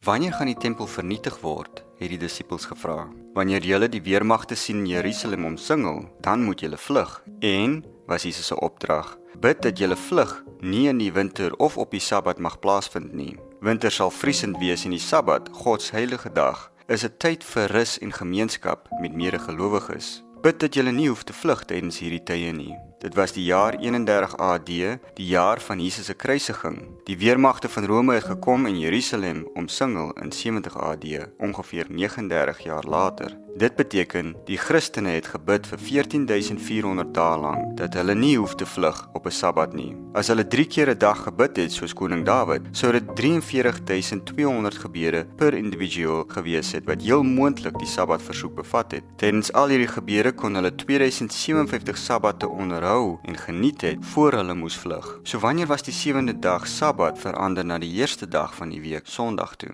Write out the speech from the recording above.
Wanneer gaan die tempel vernietig word, het die disippels gevra. Wanneer julle die weermagte sien in Jerusalem omsingel, dan moet julle vlug. En, was Jesus se opdrag, bid dat julle vlug nie in die winter of op die Sabbat mag plaasvind nie. Winter sal vriesend wees en die Sabbat, God se heilige dag, is 'n tyd vir rus en gemeenskap met medegelowiges. Bid dat julle nie hoef te vlug tydens hierdie tye nie. Dit was die jaar 31 AD, die jaar van Jesus se kruisiging. Die weermagte van Rome het gekom en Jerusalem omsingel in 70 AD, ongeveer 39 jaar later. Dit beteken, die Christene het gebid vir 14.400 dae lank, dat hulle nie hoef te vlug op 'n Sabbat nie. As hulle 3 keer 'n dag gebid het, soos koning Dawid, sou dit 43.200 gebede per individueel gewees het, wat heel moontlik die Sabbatversoek bevat het. Tydens al hierdie gebede kon hulle 2057 Sabbatte onderhou en geniet het, voor hulle moes vlug. So wanneer was die 7de dag Sabbat verander na die eerste dag van die week, Sondag toe?